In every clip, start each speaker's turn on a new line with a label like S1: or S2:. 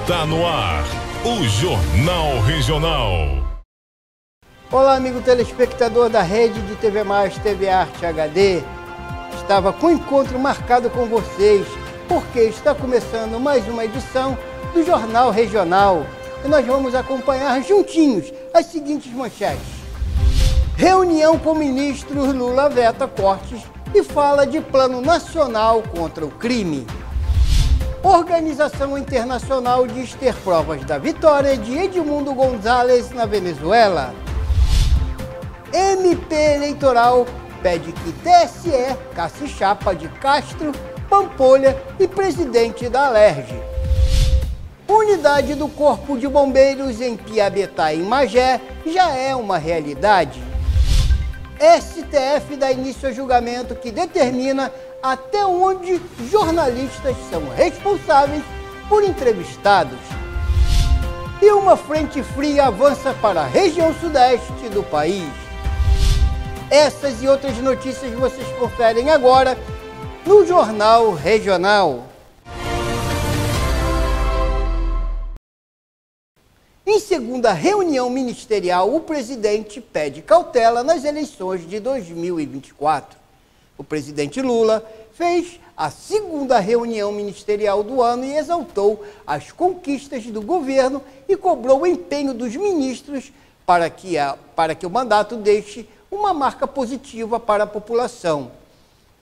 S1: Está no ar, o Jornal Regional.
S2: Olá, amigo telespectador da rede de TV Mais, TV Arte HD. Estava com o encontro marcado com vocês, porque está começando mais uma edição do Jornal Regional. E nós vamos acompanhar juntinhos as seguintes manchetes. Reunião com ministros, Lula veta cortes e fala de plano nacional contra o crime. Organização Internacional diz ter provas da vitória de Edmundo Gonzalez na Venezuela. MP Eleitoral pede que TSE casse chapa de Castro, Pampolha e presidente da Alerj. Unidade do Corpo de Bombeiros em Piabetá, em Magé, já é uma realidade. STF dá início a julgamento que determina até onde jornalistas são responsáveis por entrevistados. E uma frente fria avança para a região sudeste do país. Essas e outras notícias vocês conferem agora no Jornal Regional. Em segunda reunião ministerial, o presidente pede cautela nas eleições de 2024. O presidente Lula fez a segunda reunião ministerial do ano e exaltou as conquistas do governo e cobrou o empenho dos ministros para que o mandato deixe uma marca positiva para a população.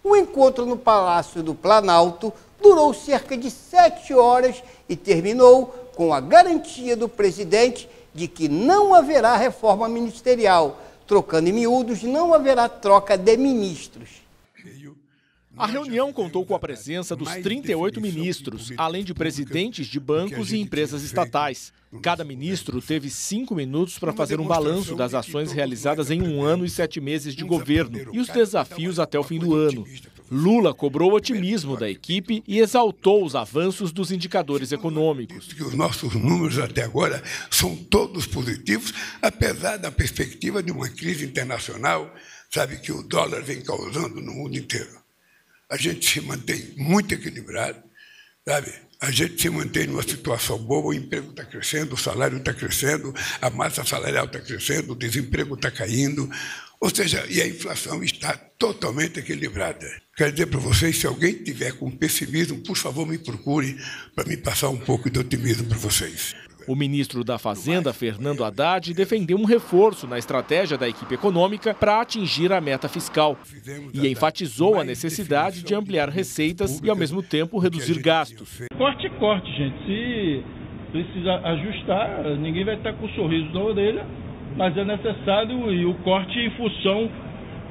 S2: O encontro no Palácio do Planalto durou cerca de 7 horas e terminou com a garantia do presidente de que não haverá reforma ministerial. Trocando em miúdos, não haverá troca de ministros.
S3: A reunião contou com a presença dos 38 ministros, além de presidentes de bancos e empresas estatais. Cada ministro teve 5 minutos para fazer um balanço das ações realizadas em 1 ano e 7 meses de governo e os desafios até o fim do ano. Lula cobrou o otimismo da equipe e exaltou os avanços dos indicadores econômicos.
S4: Os nossos números até agora são todos positivos, apesar da perspectiva de uma crise internacional, sabe, que o dólar vem causando no mundo inteiro. A gente se mantém muito equilibrado, sabe? A gente se mantém numa situação boa, o emprego está crescendo, o salário está crescendo, a massa salarial está crescendo, o desemprego está caindo, ou seja, e a inflação está totalmente equilibrada. Quero dizer para vocês, se alguém tiver com pessimismo, por favor, me procure para me passar um pouco de otimismo para vocês.
S3: O ministro da Fazenda, Fernando Haddad, defendeu um reforço na estratégia da equipe econômica para atingir a meta fiscal e enfatizou a necessidade de ampliar receitas e, ao mesmo tempo, reduzir gastos.
S5: Corte, gente. Se precisa ajustar, ninguém vai estar com um sorriso na orelha, mas é necessário e o corte em função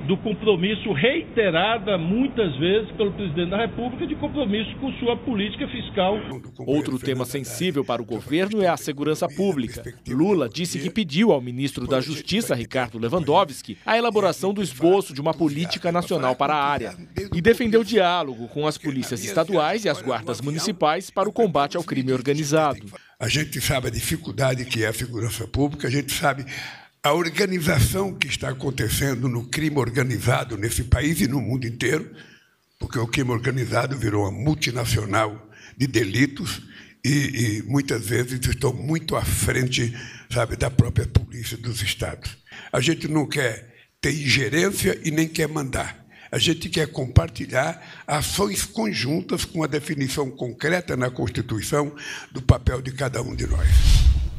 S5: do compromisso reiterado muitas vezes pelo presidente da República de compromisso com sua política fiscal.
S3: Outro tema sensível para o governo é a segurança pública. Lula disse que pediu ao ministro da Justiça, Ricardo Lewandowski, a elaboração do esboço de uma política nacional para a área e defendeu diálogo com as polícias estaduais e as guardas municipais para o combate ao crime organizado.
S4: A gente sabe a dificuldade que é a segurança pública, a gente sabe a organização que está acontecendo no crime organizado nesse país e no mundo inteiro, porque o crime organizado virou uma multinacional de delitos e muitas vezes estão muito à frente, sabe, da própria polícia dos estados. A gente não quer ter ingerência e nem quer mandar. A gente quer compartilhar ações conjuntas com a definição concreta na Constituição do papel de cada um de nós.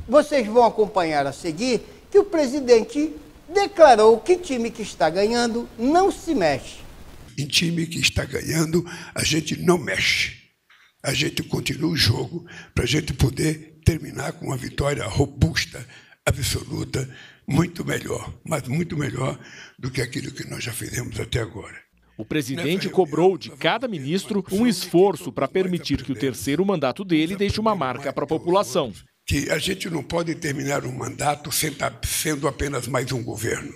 S2: Vocês vão acompanhar a seguir que o presidente declarou que time que está ganhando não se mexe.
S4: Em time que está ganhando, a gente não mexe. A gente continua o jogo para a gente poder terminar com uma vitória robusta, absoluta, muito melhor, mas muito melhor do que aquilo que nós já fizemos até agora.
S3: O presidente cobrou de cada ministro um esforço para permitir que o terceiro mandato dele deixe uma marca para a população.
S4: Que a gente não pode terminar um mandato sendo apenas mais um governo.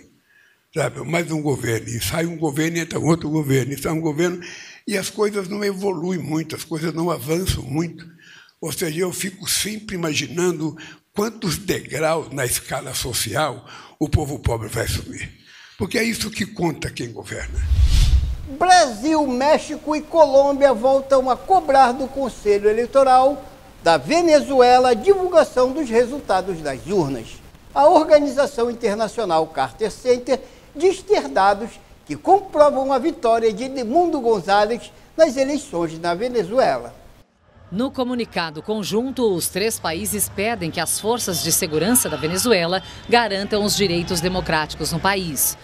S4: Sabe? Mais um governo, e sai um governo e entra outro governo, e sai um governo, e as coisas não evoluem muito, as coisas não avançam muito. Ou seja, eu fico sempre imaginando quantos degraus na escala social o povo pobre vai subir. Porque é isso que conta quem governa.
S2: Brasil, México e Colômbia voltam a cobrar do Conselho Eleitoral da Venezuela a divulgação dos resultados das urnas. A organização internacional Carter Center diz ter dados que comprovam a vitória de Edmundo González nas eleições na Venezuela.
S6: No comunicado conjunto, os três países pedem que as forças de segurança da Venezuela garantam os direitos democráticos no país.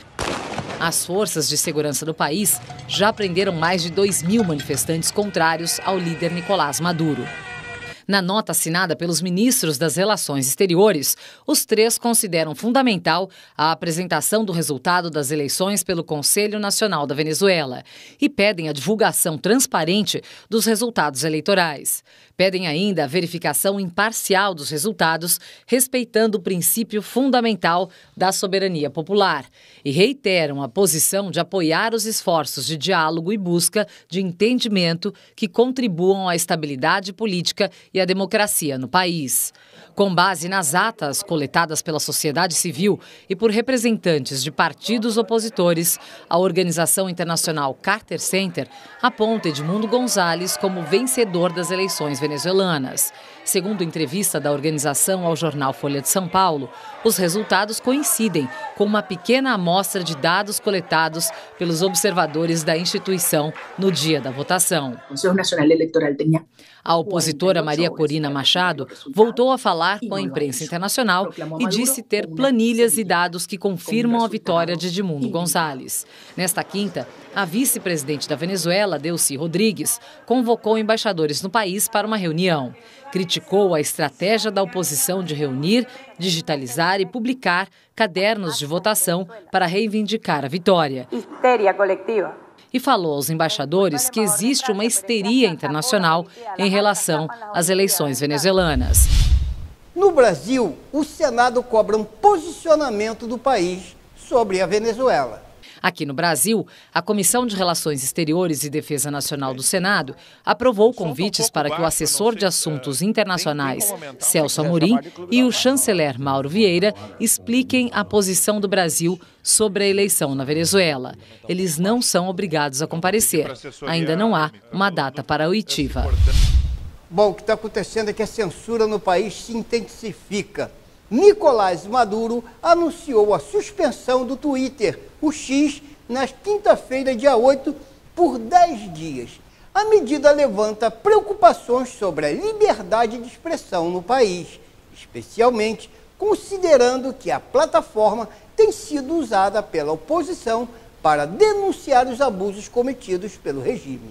S6: As forças de segurança do país já prenderam mais de 2.000 manifestantes contrários ao líder Nicolás Maduro. Na nota assinada pelos ministros das Relações Exteriores, os três consideram fundamental a apresentação do resultado das eleições pelo Conselho Nacional da Venezuela e pedem a divulgação transparente dos resultados eleitorais. Pedem ainda a verificação imparcial dos resultados, respeitando o princípio fundamental da soberania popular, e reiteram a posição de apoiar os esforços de diálogo e busca de entendimento que contribuam à estabilidade política e à democracia no país. Com base nas atas coletadas pela sociedade civil e por representantes de partidos opositores, a organização internacional Carter Center aponta Edmundo González como vencedor das eleições venezuelanas. Segundo entrevista da organização ao jornal Folha de São Paulo, os resultados coincidem com uma pequena amostra de dados coletados pelos observadores da instituição no dia da votação. A opositora Maria Corina Machado voltou a falar com a imprensa internacional e disse ter planilhas e dados que confirmam a vitória de Edmundo González. Nesta quinta, a vice-presidente da Venezuela, Delcy Rodrigues, convocou embaixadores no país para uma reunião. Criticou a estratégia da oposição de reunir, digitalizar e publicar cadernos de votação para reivindicar a vitória. Histeria coletiva. E falou aos embaixadores que existe uma histeria internacional em relação às eleições venezuelanas.
S2: No Brasil, o Senado cobra um posicionamento do país sobre a Venezuela.
S6: Aqui no Brasil, a Comissão de Relações Exteriores e Defesa Nacional do Senado aprovou convites para que o assessor de assuntos internacionais, Celso Amorim, e o chanceler Mauro Vieira expliquem a posição do Brasil sobre a eleição na Venezuela. Eles não são obrigados a comparecer. Ainda não há uma data para a oitiva.
S2: Bom, o que está acontecendo é que a censura no país se intensifica. Nicolás Maduro anunciou a suspensão do Twitter, o X, na quinta-feira, dia 8, por 10 dias. A medida levanta preocupações sobre a liberdade de expressão no país, especialmente considerando que a plataforma tem sido usada pela oposição para denunciar os abusos cometidos pelo regime.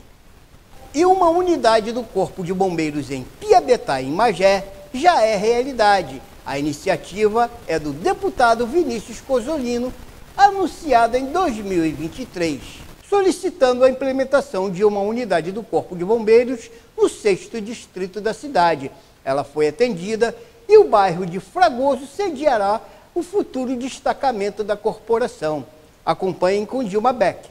S2: E uma unidade do Corpo de Bombeiros em Piabetá, em Magé, já é realidade. A iniciativa é do deputado Vinícius Cozzolino, anunciada em 2023, solicitando a implementação de uma unidade do Corpo de Bombeiros no 6º distrito da cidade. Ela foi atendida e o bairro de Fragoso sediará o futuro destacamento da corporação. Acompanhem com Dilma Beck.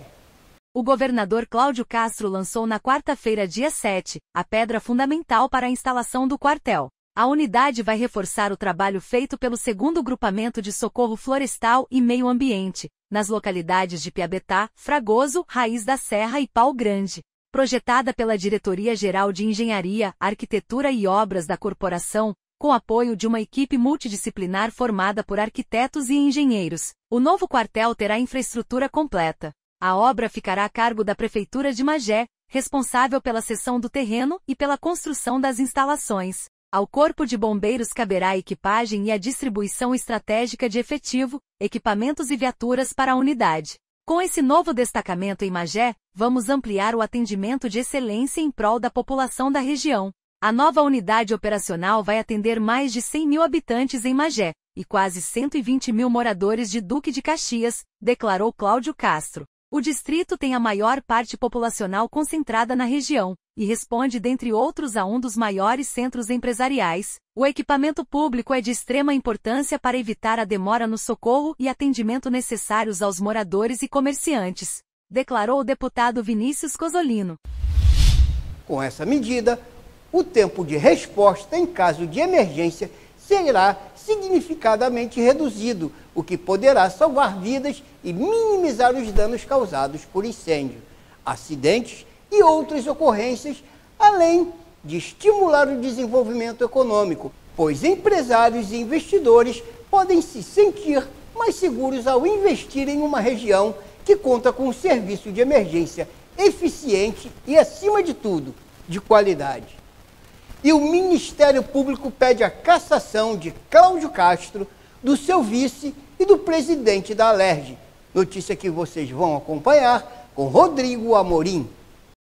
S7: O governador Cláudio Castro lançou na quarta-feira, dia 7, a pedra fundamental para a instalação do quartel. A unidade vai reforçar o trabalho feito pelo 2º Grupamento de Socorro Florestal e Meio Ambiente, nas localidades de Piabetá, Fragoso, Raiz da Serra e Pau Grande. Projetada pela Diretoria-Geral de Engenharia, Arquitetura e Obras da corporação, com apoio de uma equipe multidisciplinar formada por arquitetos e engenheiros, o novo quartel terá infraestrutura completa. A obra ficará a cargo da Prefeitura de Magé, responsável pela cessão do terreno e pela construção das instalações. Ao Corpo de Bombeiros caberá a equipagem e a distribuição estratégica de efetivo, equipamentos e viaturas para a unidade. Com esse novo destacamento em Magé, vamos ampliar o atendimento de excelência em prol da população da região. A nova unidade operacional vai atender mais de 100.000 habitantes em Magé e quase 120.000 moradores de Duque de Caxias, declarou Cláudio Castro. O distrito tem a maior parte populacional concentrada na região e responde, dentre outros, a um dos maiores centros empresariais. O equipamento público é de extrema importância para evitar a demora no socorro e atendimento necessários aos moradores e comerciantes, declarou o deputado Vinícius Cozzolino.
S2: Com essa medida, o tempo de resposta em caso de emergência será significadamente reduzido, o que poderá salvar vidas e minimizar os danos causados por incêndio, acidentes e outras ocorrências, além de estimular o desenvolvimento econômico, pois empresários e investidores podem se sentir mais seguros ao investir em uma região que conta com um serviço de emergência eficiente e, acima de tudo, de qualidade. E o Ministério Público pede a cassação de Cláudio Castro, do seu vice e do presidente da Alerj. Notícia que vocês vão acompanhar com Rodrigo Amorim.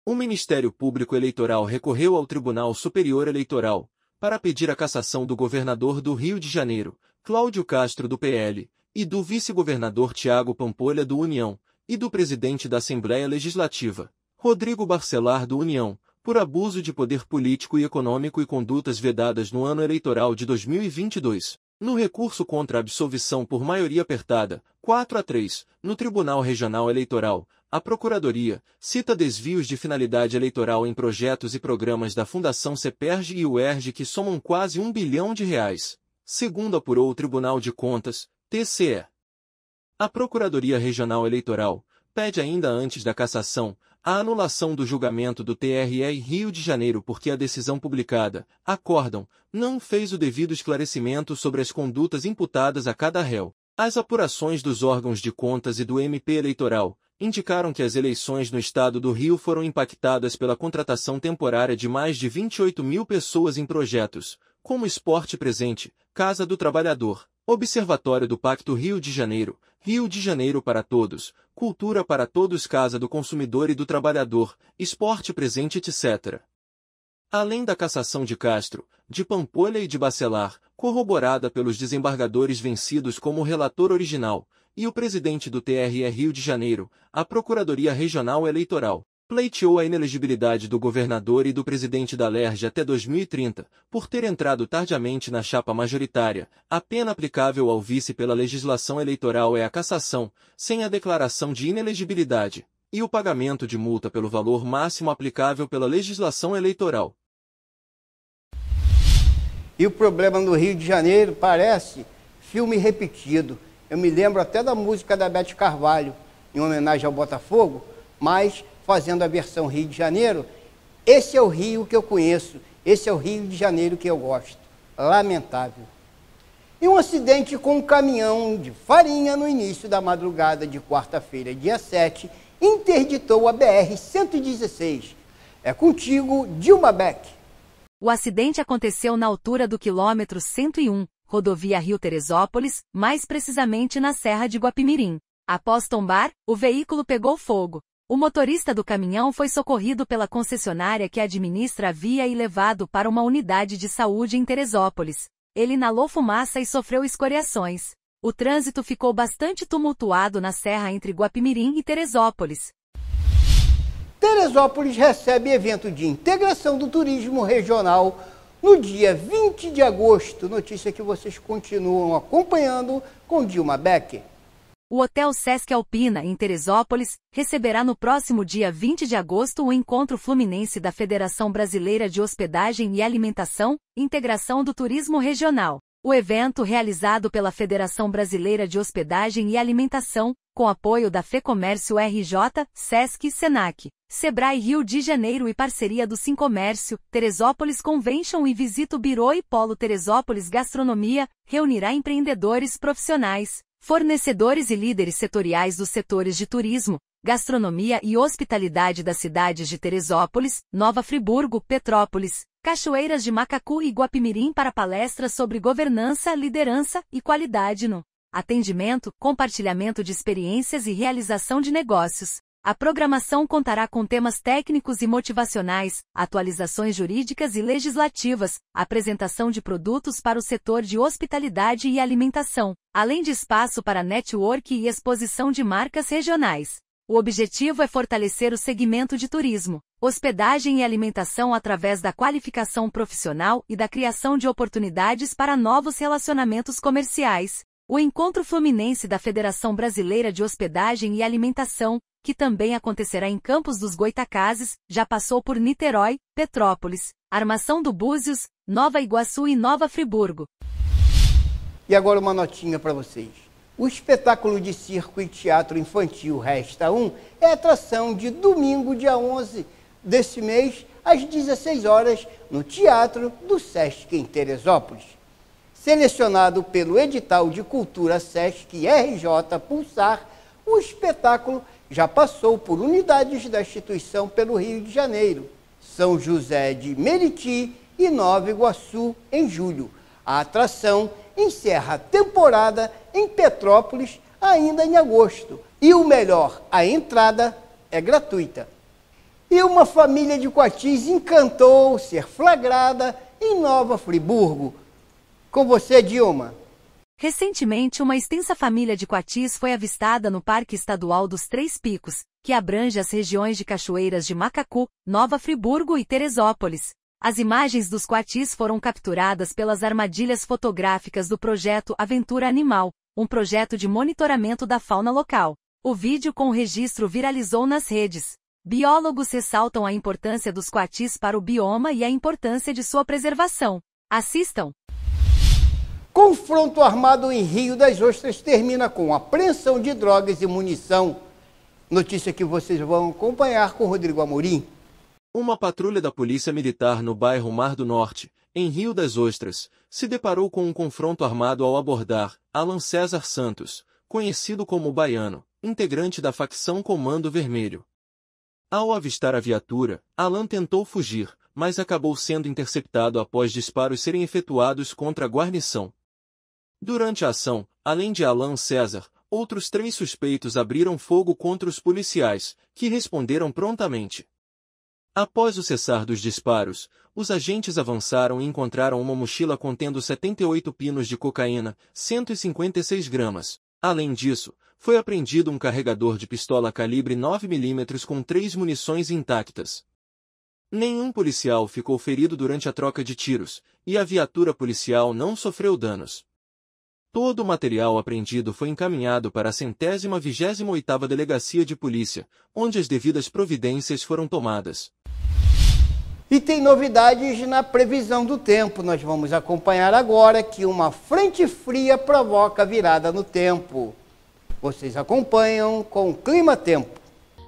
S8: O Ministério Público Eleitoral recorreu ao Tribunal Superior Eleitoral para pedir a cassação do governador do Rio de Janeiro, Cláudio Castro, do PL, e do vice-governador Tiago Pampolha, do União, e do presidente da Assembleia Legislativa, Rodrigo Barcelar, do União, por abuso de poder político e econômico e condutas vedadas no ano eleitoral de 2022. No recurso contra a absolvição por maioria apertada, 4-3, no Tribunal Regional Eleitoral, a Procuradoria cita desvios de finalidade eleitoral em projetos e programas da Fundação CEPERJ e UERJ que somam quase R$1 bilhão. Segundo apurou o Tribunal de Contas, TCE. A Procuradoria Regional Eleitoral pede ainda antes da cassação a anulação do julgamento do TRE Rio de Janeiro porque a decisão publicada, acórdão, não fez o devido esclarecimento sobre as condutas imputadas a cada réu. As apurações dos órgãos de contas e do MP Eleitoral indicaram que as eleições no estado do Rio foram impactadas pela contratação temporária de mais de 28 mil pessoas em projetos, como Esporte Presente, Casa do Trabalhador, Observatório do Pacto Rio de Janeiro para Todos, Cultura para Todos, Casa do Consumidor e do Trabalhador, Esporte Presente, etc. Além da cassação de Castro, de Pampolha e de Barcelar, corroborada pelos desembargadores vencidos como relator original, e o presidente do TRE Rio de Janeiro, a Procuradoria Regional Eleitoral pleiteou a inelegibilidade do governador e do presidente da Alerj até 2030, por ter entrado tardiamente na chapa majoritária. A pena aplicável ao vice pela legislação eleitoral é a cassação, sem a declaração de inelegibilidade, e o pagamento de multa pelo valor máximo aplicável pela legislação eleitoral.
S2: E o problema no Rio de Janeiro parece filme repetido. Eu me lembro até da música da Beth Carvalho, em homenagem ao Botafogo, mas fazendo a versão Rio de Janeiro. Esse é o Rio que eu conheço, esse é o Rio de Janeiro que eu gosto. Lamentável. E um acidente com um caminhão de farinha no início da madrugada de quarta-feira, dia 7, interditou a BR-116. É contigo, Dilma Beck.
S7: O acidente aconteceu na altura do quilômetro 101, rodovia Rio-Teresópolis, mais precisamente na Serra de Guapimirim. Após tombar, o veículo pegou fogo. O motorista do caminhão foi socorrido pela concessionária que administra a via e levado para uma unidade de saúde em Teresópolis. Ele inalou fumaça e sofreu escoriações. O trânsito ficou bastante tumultuado na serra entre Guapimirim e Teresópolis.
S2: Teresópolis recebe evento de integração do turismo regional no dia 20 de agosto. Notícia que vocês continuam acompanhando com Dilma Beck.
S7: O Hotel Sesc Alpina, em Teresópolis, receberá no próximo dia 20 de agosto o Encontro Fluminense da Federação Brasileira de Hospedagem e Alimentação, Integração do Turismo Regional. O evento, realizado pela Federação Brasileira de Hospedagem e Alimentação, com apoio da FEComércio RJ, Sesc e Senac, Sebrae Rio de Janeiro e parceria do Sincomércio, Teresópolis Convention e Visito Birô e Polo Teresópolis Gastronomia, reunirá empreendedores profissionais, fornecedores e líderes setoriais dos setores de turismo, gastronomia e hospitalidade das cidades de Teresópolis, Nova Friburgo, Petrópolis, Cachoeiras de Macacu e Guapimirim para palestras sobre governança, liderança e qualidade no atendimento, compartilhamento de experiências e realização de negócios. A programação contará com temas técnicos e motivacionais, atualizações jurídicas e legislativas, apresentação de produtos para o setor de hospitalidade e alimentação, além de espaço para network e exposição de marcas regionais. O objetivo é fortalecer o segmento de turismo, hospedagem e alimentação através da qualificação profissional e da criação de oportunidades para novos relacionamentos comerciais. O Encontro Fluminense da Federação Brasileira de Hospedagem e Alimentação, que também acontecerá em Campos dos Goitacazes, já passou por Niterói, Petrópolis, Armação do Búzios, Nova Iguaçu e Nova Friburgo.
S2: E agora uma notinha para vocês. O espetáculo de circo e teatro infantil Resta 1 é atração de domingo, dia 11, desse mês, às 16 horas, no Teatro do Sesc em Teresópolis. Selecionado pelo Edital de Cultura Sesc RJ Pulsar, o espetáculo já passou por unidades da instituição pelo Rio de Janeiro, São José de Meriti e Nova Iguaçu em julho. A atração encerra a temporada em Petrópolis ainda em agosto. E o melhor, a entrada é gratuita. E uma família de coatis encantou ser flagrada em Nova Friburgo. Com você, Dilma.
S7: Recentemente, uma extensa família de coatis foi avistada no Parque Estadual dos Três Picos, que abrange as regiões de Cachoeiras de Macacu, Nova Friburgo e Teresópolis. As imagens dos coatis foram capturadas pelas armadilhas fotográficas do projeto Aventura Animal, um projeto de monitoramento da fauna local. O vídeo com o registro viralizou nas redes. Biólogos ressaltam a importância dos coatis para o bioma e a importância de sua preservação. Assistam!
S2: Confronto armado em Rio das Ostras termina com apreensão de drogas e munição. Notícia que vocês vão acompanhar com Rodrigo Amorim.
S8: Uma patrulha da Polícia Militar no bairro Mar do Norte, em Rio das Ostras, se deparou com um confronto armado ao abordar Alan César Santos, conhecido como Baiano, integrante da facção Comando Vermelho. Ao avistar a viatura, Alan tentou fugir, mas acabou sendo interceptado após disparos serem efetuados contra a guarnição. Durante a ação, além de Alan César, outros 3 suspeitos abriram fogo contra os policiais, que responderam prontamente. Após o cessar dos disparos, os agentes avançaram e encontraram uma mochila contendo 78 pinos de cocaína, 156 gramas. Além disso, foi apreendido um carregador de pistola calibre 9mm com 3 munições intactas. Nenhum policial ficou ferido durante a troca de tiros, e a viatura policial não sofreu danos. Todo o material apreendido foi encaminhado para a 128ª Delegacia de Polícia, onde as devidas providências foram tomadas.
S2: E tem novidades na previsão do tempo. Nós vamos acompanhar agora que uma frente fria provoca virada no tempo. Vocês acompanham com o Clima Tempo.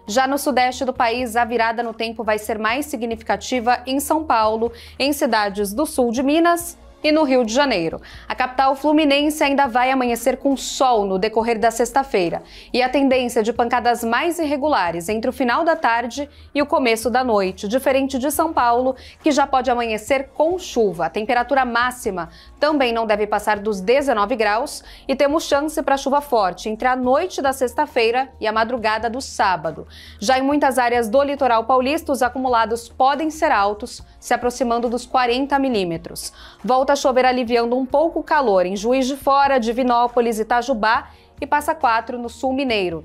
S9: Já no sudeste do país, a virada no tempo vai ser mais significativa em São Paulo, em cidades do sul de Minas e no Rio de Janeiro. A capital fluminense ainda vai amanhecer com sol no decorrer da sexta-feira. E a tendência de pancadas mais irregulares entre o final da tarde e o começo da noite, diferente de São Paulo, que já pode amanhecer com chuva. A temperatura máxima também não deve passar dos 19 graus e temos chance para chuva forte entre a noite da sexta-feira e a madrugada do sábado. Já em muitas áreas do litoral paulista, os acumulados podem ser altos, se aproximando dos 40 milímetros. Volta a chover aliviando um pouco o calor em Juiz de Fora, Divinópolis, Itajubá e Passa Quatro no sul mineiro.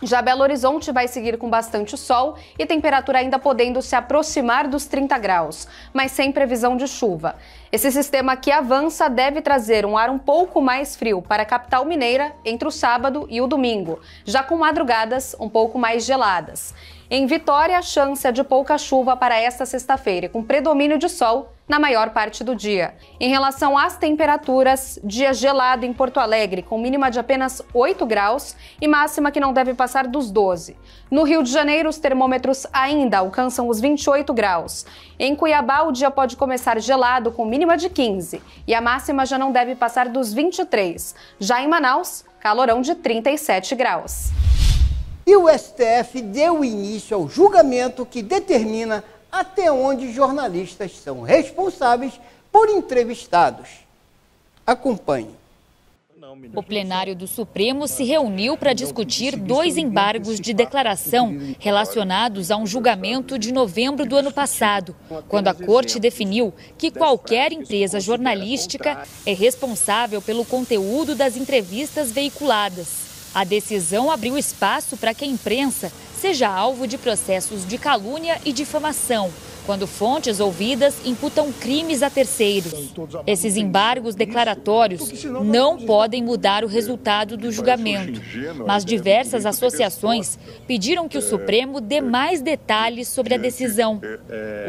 S9: Já Belo Horizonte vai seguir com bastante sol e temperatura ainda podendo se aproximar dos 30 graus, mas sem previsão de chuva. Esse sistema que avança deve trazer um ar um pouco mais frio para a capital mineira entre o sábado e o domingo, já com madrugadas um pouco mais geladas. Em Vitória, a chance é de pouca chuva para esta sexta-feira, com predomínio de sol na maior parte do dia. Em relação às temperaturas, dia gelado em Porto Alegre, com mínima de apenas 8 graus e máxima que não deve passar dos 12. No Rio de Janeiro, os termômetros ainda alcançam os 28 graus. Em Cuiabá, o dia pode começar gelado, com mínima de 15, e a máxima já não deve passar dos 23. Já em Manaus, calorão de 37 graus.
S2: E o STF deu início ao julgamento que determina até onde jornalistas são responsáveis por entrevistados. Acompanhe.
S10: O plenário do Supremo se reuniu para discutir 2 embargos de declaração relacionados a um julgamento de novembro do ano passado, quando a Corte definiu que qualquer empresa jornalística é responsável pelo conteúdo das entrevistas veiculadas. A decisão abriu espaço para que a imprensa seja alvo de processos de calúnia e difamação, quando fontes ouvidas imputam crimes a terceiros. Esses embargos declaratórios não podem mudar o resultado do julgamento, mas diversas associações pediram que o Supremo dê mais detalhes sobre a decisão.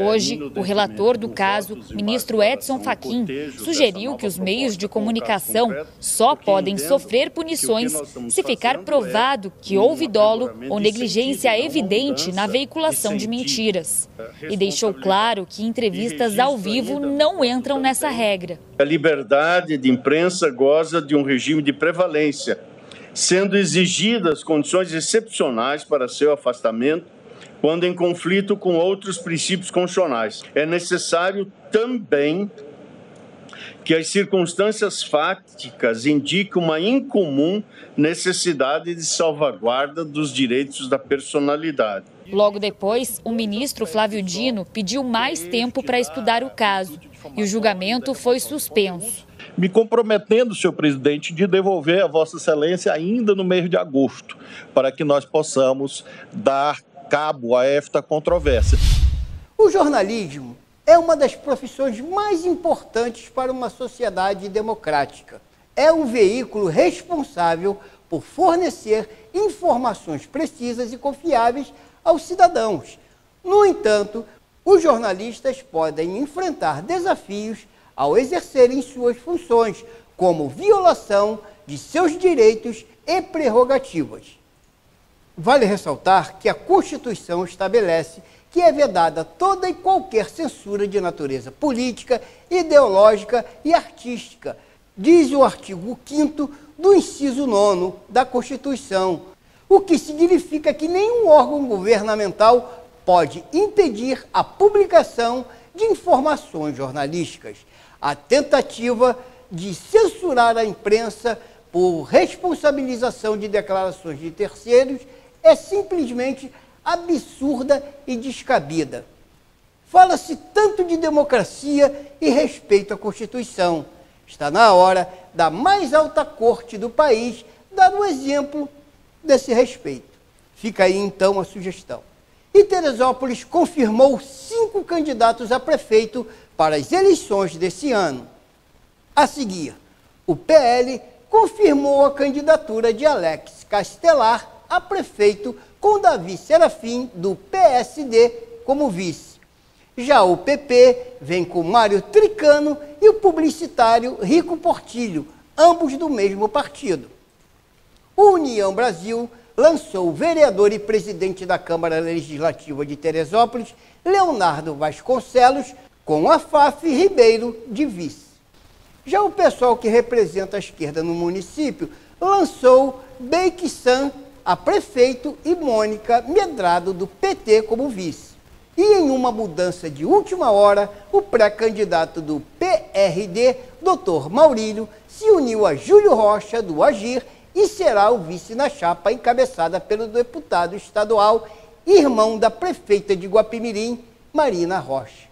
S10: Hoje, o relator do caso, ministro Edson Fachin, sugeriu que os meios de comunicação só podem sofrer punições se ficar provado que houve dolo ou negligência tendência evidente na veiculação de mentiras. E deixou claro que entrevistas ao vivo não entram nessa regra.
S11: A liberdade de imprensa goza de um regime de prevalência, sendo exigidas condições excepcionais para seu afastamento, quando em conflito com outros princípios constitucionais. É necessário também que as circunstâncias fáticas indiquem uma incomum necessidade de salvaguarda dos direitos da personalidade.
S10: Logo depois, o ministro Flávio Dino pediu mais tempo para estudar o caso e o julgamento foi suspenso.
S5: Me comprometendo, senhor presidente, de devolver a Vossa Excelência ainda no mês de agosto, para que nós possamos dar cabo a esta controvérsia.
S2: O jornalismo é uma das profissões mais importantes para uma sociedade democrática. É um veículo responsável por fornecer informações precisas e confiáveis aos cidadãos. No entanto, os jornalistas podem enfrentar desafios ao exercerem suas funções, como violação de seus direitos e prerrogativas. Vale ressaltar que a Constituição estabelece que é vedada toda e qualquer censura de natureza política, ideológica e artística, diz o artigo 5º do inciso 9º da Constituição, o que significa que nenhum órgão governamental pode impedir a publicação de informações jornalísticas. A tentativa de censurar a imprensa por responsabilização de declarações de terceiros é simplesmente absurda e descabida. Fala-se tanto de democracia e respeito à Constituição. Está na hora da mais alta corte do país dar um exemplo desse respeito. Fica aí então a sugestão. E Teresópolis confirmou 5 candidatos a prefeito para as eleições desse ano. A seguir, o PL confirmou a candidatura de Alex Castelar a prefeito, com Davi Serafim, do PSD, como vice. Já o PP vem com Mário Tricano e o publicitário Rico Portilho, ambos do mesmo partido. O União Brasil lançou o vereador e presidente da Câmara Legislativa de Teresópolis, Leonardo Vasconcelos, com Afaf Ribeiro de vice. Já o pessoal que representa a esquerda no município lançou Beixan a prefeito e Mônica Medrado, do PT, como vice. E em uma mudança de última hora, o pré-candidato do PRD, Dr. Maurílio, se uniu a Júlio Rocha, do Agir, e será o vice na chapa encabeçada pelo deputado estadual, irmão da prefeita de Guapimirim, Marina Rocha.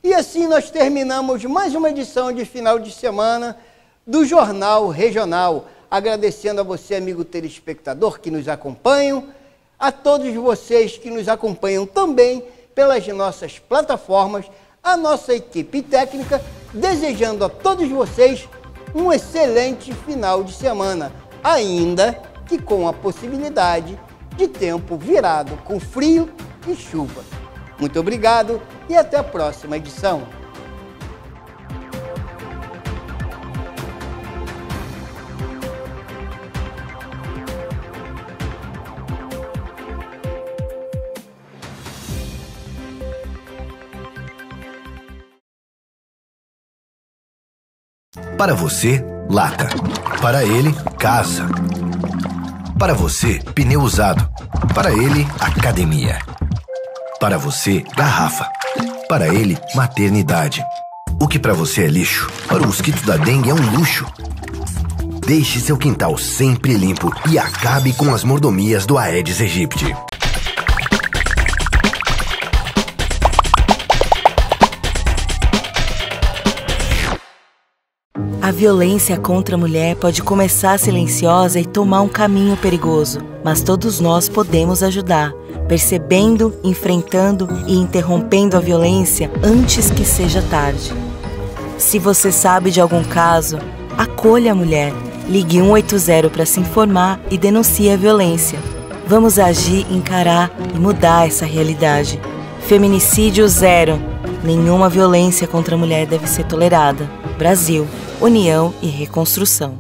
S2: E assim nós terminamos mais uma edição de final de semana do Jornal Regional. Agradecendo a você, amigo telespectador, que nos acompanham, a todos vocês que nos acompanham também pelas nossas plataformas, a nossa equipe técnica, desejando a todos vocês um excelente final de semana, ainda que com a possibilidade de tempo virado com frio e chuva. Muito obrigado e até a próxima edição.
S12: Para você, lata. Para ele, casa. Para você, pneu usado. Para ele, academia. Para você, garrafa. Para ele, maternidade. O que para você é lixo, para o mosquito da dengue é um luxo. Deixe seu quintal sempre limpo e acabe com as mordomias do Aedes aegypti.
S13: A violência contra a mulher pode começar silenciosa e tomar um caminho perigoso, mas todos nós podemos ajudar, percebendo, enfrentando e interrompendo a violência antes que seja tarde. Se você sabe de algum caso, acolha a mulher, ligue 180 para se informar e denuncie a violência. Vamos agir, encarar e mudar essa realidade. Feminicídio zero. Nenhuma violência contra a mulher deve ser tolerada. Brasil, União e Reconstrução.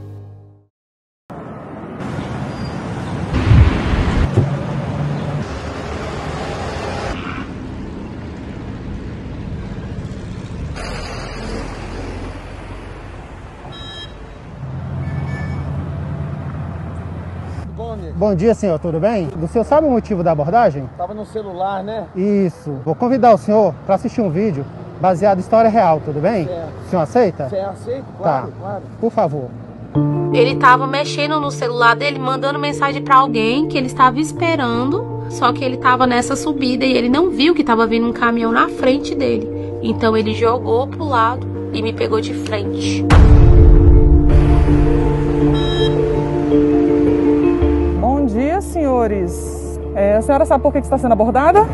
S14: Bom dia, senhor, tudo bem? O senhor sabe o motivo da abordagem?
S15: Tava no celular, né?
S14: Isso. Vou convidar o senhor para assistir um vídeo baseado em história real, tudo bem?
S15: Certo.
S14: O senhor aceita?
S15: Você aceita? Claro,
S14: tá.
S15: Claro.
S14: Por favor.
S16: Ele tava mexendo no celular dele, mandando mensagem para alguém que ele estava esperando, só que ele tava nessa subida e ele não viu que tava vindo um caminhão na frente dele. Então ele jogou pro lado e me pegou de frente.
S17: Bom dia, senhores. A senhora sabe por que está sendo abordada?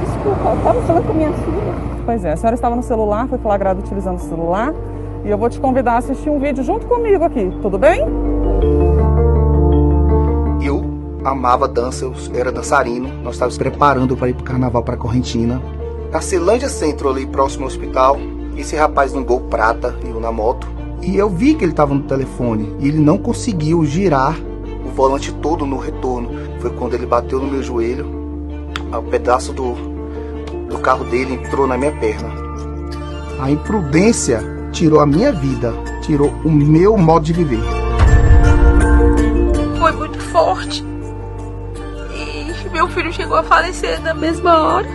S18: Desculpa, eu estava falando com minha filha.
S17: Pois é, a senhora estava no celular, foi flagrada utilizando o celular. E eu vou te convidar a assistir um vídeo junto comigo aqui, tudo bem?
S19: Eu amava dança, eu era dançarino. Nós estávamos preparando para ir para o carnaval para Correntina. Na Celândia Centro, ali próximo ao hospital, esse rapaz no Gol Prata, eu na moto. E eu vi que ele estava no telefone e ele não conseguiu girar o volante todo no retorno. Foi quando ele bateu no meu joelho, o pedaço do carro dele entrou na minha perna. A imprudência tirou a minha vida, tirou o meu modo de viver.
S16: Foi muito forte. E meu filho chegou a falecer na mesma hora,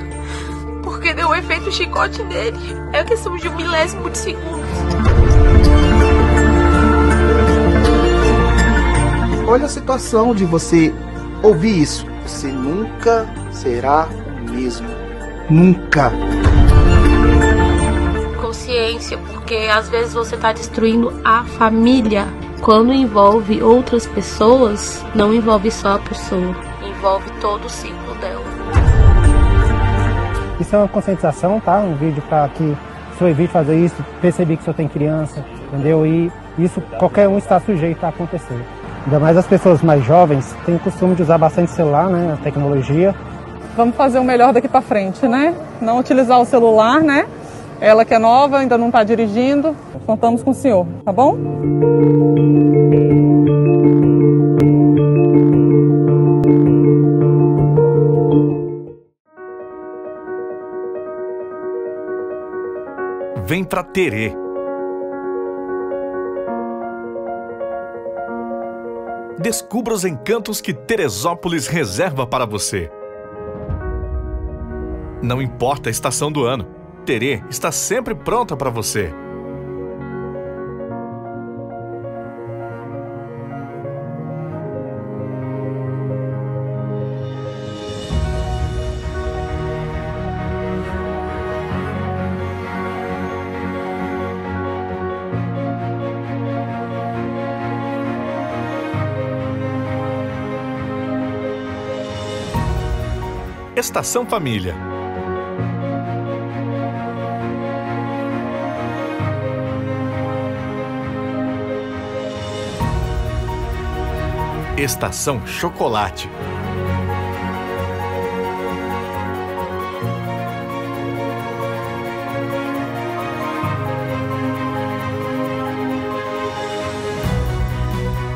S16: porque deu um efeito chicote nele. É questão de 1 milésimo de segundo.
S19: Olha a situação de você ouvir isso. Você nunca será o mesmo. Nunca.
S16: Consciência, porque às vezes você está destruindo a família. Quando envolve outras pessoas, não envolve só a pessoa, envolve todo o ciclo dela.
S14: Isso é uma conscientização, tá? Um vídeo para que o senhor evite fazer isso, perceber que o senhor tem criança, entendeu? E isso qualquer um está sujeito a acontecer. Ainda mais as pessoas mais jovens têm o costume de usar bastante celular, né? A tecnologia.
S17: Vamos fazer o melhor daqui para frente, né? Não utilizar o celular, né? Ela que é nova, ainda não está dirigindo. Contamos com o senhor, tá bom?
S20: Vem pra Terê. Descubra os encantos que Teresópolis reserva para você. Não importa a estação do ano, Terê está sempre pronta para você. Estação Família. Estação Chocolate.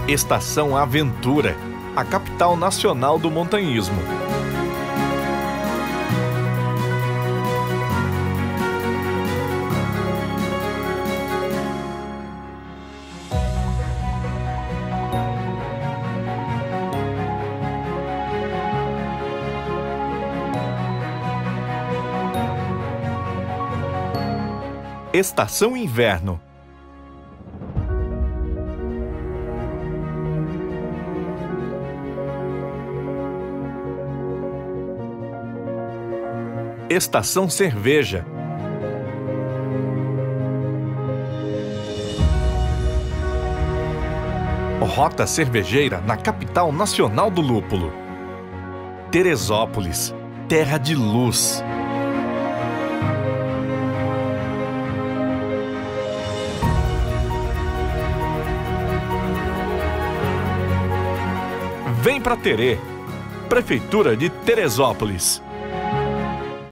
S20: Estação Aventura, a capital nacional do montanhismo. Estação Inverno. Estação Cerveja. Rota cervejeira na capital nacional do lúpulo. Teresópolis, terra de luz. Vem pra Terê, Prefeitura de Teresópolis.